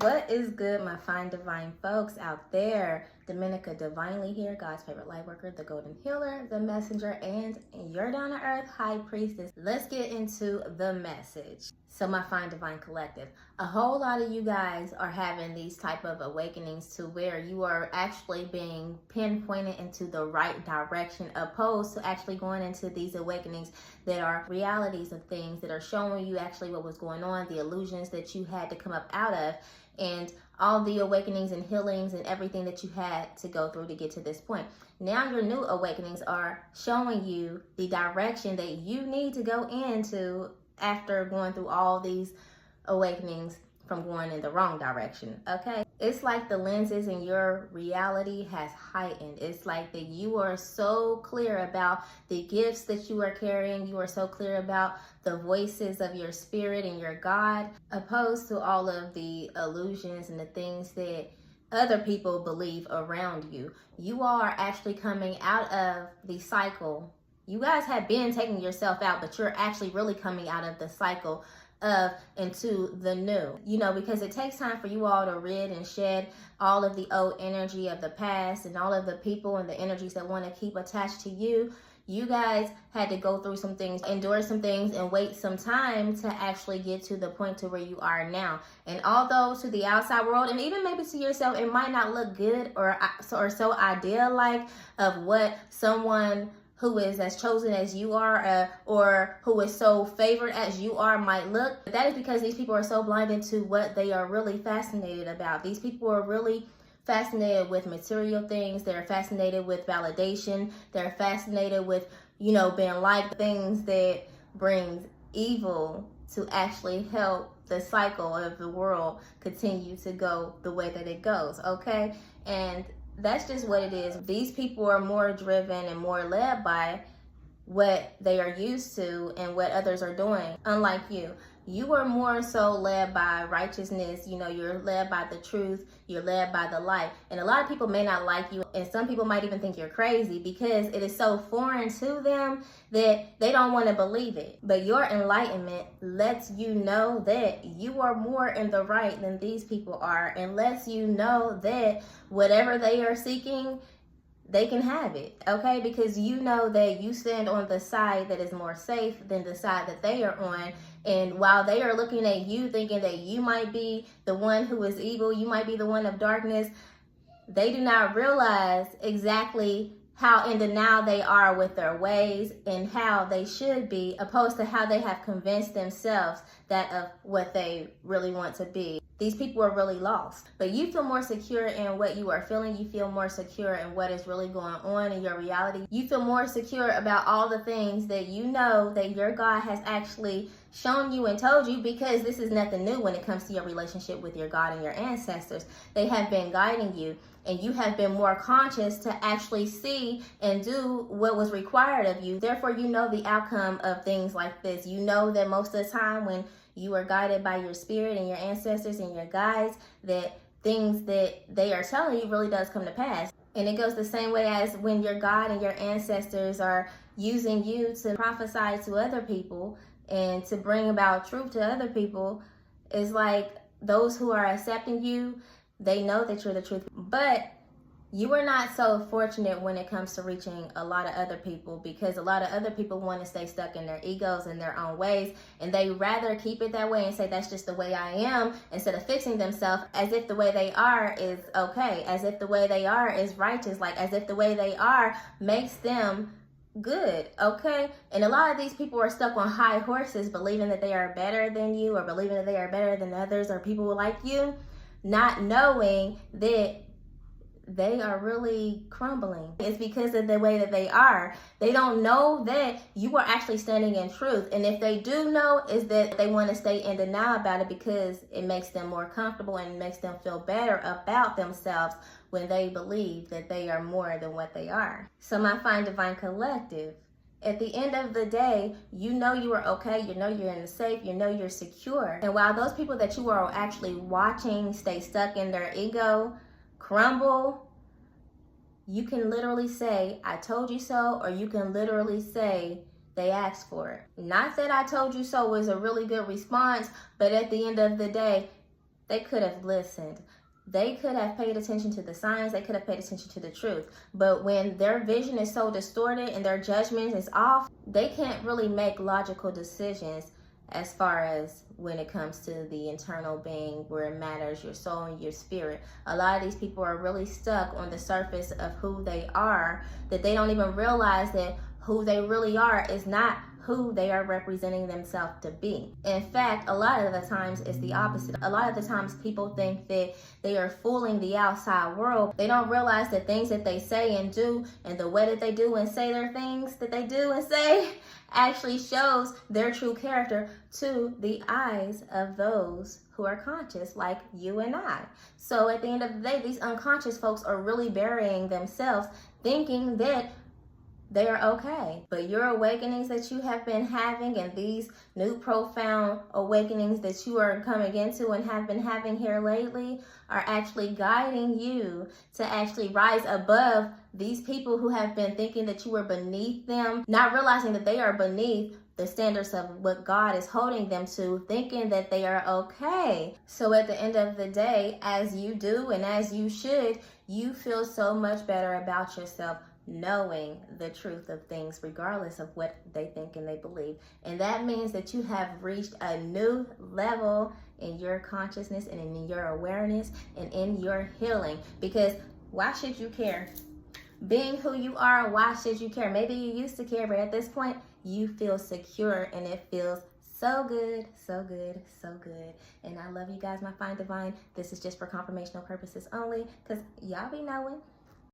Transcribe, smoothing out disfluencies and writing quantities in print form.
What is good, my fine divine folks out there? Dominica Divinely here, God's favorite light worker, the golden healer, the messenger, and your down to earth high priestess. Let's get into the message. So my fine divine collective, a whole lot of you guys are having these type of awakenings to where you are actually being pinpointed into the right direction, opposed to actually going into these awakenings that are realities of things that are showing you actually what was going on, the illusions that you had to come up out of, and all the awakenings and healings and everything that you had to go through to get to this point. Now your new awakenings are showing you the direction that you need to go into after going through all these awakenings from going in the wrong direction, okay? It's like the lenses in your reality has heightened. It's like that you are so clear about the gifts that you are carrying. You are so clear about the voices of your spirit and your God, opposed to all of the illusions and the things that other people believe around you. You are actually coming out of the cycle. You guys have been taking yourself out, but you're actually really coming out of the cycle of into the new, because it takes time for you all to rid and shed all of the old energy of the past and all of the people and the energies that want to keep attached to you. You guys had to go through some things, endure some things, and wait some time to actually get to the point to where you are now. And although to the outside world, and even maybe to yourself, it might not look good or so ideal-like of what someone who is as chosen as you are, or who is so favored as you are might look. But that is because these people are so blinded to what they are really fascinated about. These people are really fascinated with material things. They're fascinated with validation. They're fascinated with, being liked, things that brings evil to actually help the cycle of the world continue to go the way that it goes, okay? And that's just what it is. These people are more driven and more led by what they are used to and what others are doing. Unlike you, you are more so led by righteousness. You're led by the truth. You're led by the light. And a lot of people may not like you, and some people might even think you're crazy because it is so foreign to them that they don't want to believe it. But your enlightenment lets you know that you are more in the right than these people are, and lets you know that whatever they are seeking, they can have it, okay? Because you know that you stand on the side that is more safe than the side that they are on. And while they are looking at you thinking that you might be the one who is evil, you might be the one of darkness, they do not realize exactly how in denial they are with their ways and how they should be, opposed to how they have convinced themselves that of what they really want to be. These people are really lost. But you feel more secure in what you are feeling. You feel more secure in what is really going on in your reality. You feel more secure about all the things that you know that your God has actually shown you and told you, because this is nothing new when it comes to your relationship with your God and your ancestors. They have been guiding you, and you have been more conscious to actually see and do what was required of you. Therefore, you know the outcome of things like this. You know that most of the time when you are guided by your spirit and your ancestors and your guides, that things that they are telling you really does come to pass. And it goes the same way as when your God and your ancestors are using you to prophesy to other people and to bring about truth to other people. It's like those who are accepting you, they know that you're the truth. But you are not so fortunate when it comes to reaching a lot of other people, because a lot of other people want to stay stuck in their egos and their own ways, and they rather keep it that way and say that's just the way I am, instead of fixing themselves as if the way they are is okay, as if the way they are is righteous, like as if the way they are makes them good, okay? And a lot of these people are stuck on high horses, believing that they are better than you, or believing that they are better than others or people like you, not knowing that they are really crumbling. It's because of the way that they are. They don't know that you are actually standing in truth. And if they do know, is that they want to stay in denial about it because it makes them more comfortable and makes them feel better about themselves when they believe that they are more than what they are. So my fine divine collective, at the end of the day, you know you are okay, you know you're in the safe, you know you're secure. And while those people that you are actually watching stay stuck in their ego, crumble, you can literally say, I told you so, or you can literally say, they asked for it. Not that I told you so was a really good response, but at the end of the day, they could have listened. They could have paid attention to the signs. They could have paid attention to the truth. But when their vision is so distorted and their judgment is off, they can't really make logical decisions as far as when it comes to the internal being, where it matters, your soul and your spirit. A lot of these people are really stuck on the surface of who they are, that they don't even realize that who they really are is not who they are representing themselves to be. In fact, a lot of the times it's the opposite. A lot of the times people think that they are fooling the outside world. They don't realize that things that they say and do, and the way that they do and say their things that they do and say, actually shows their true character to the eyes of those who are conscious, like you and I. So at the end of the day, these unconscious folks are really burying themselves, thinking that they are okay. But your awakenings that you have been having, and these new profound awakenings that you are coming into and have been having here lately, are actually guiding you to actually rise above these people who have been thinking that you were beneath them, not realizing that they are beneath the standards of what God is holding them to, thinking that they are okay. So at the end of the day, as you do and as you should, you feel so much better about yourself, knowing the truth of things regardless of what they think and they believe. And that means that you have reached a new level in your consciousness and in your awareness and in your healing. Because why should you care? Being who you are, why should you care? Maybe you used to care, but at this point you feel secure and it feels so good, so good, so good. And I love you guys, my fine divine. This is just for confirmational purposes only, because y'all be knowing.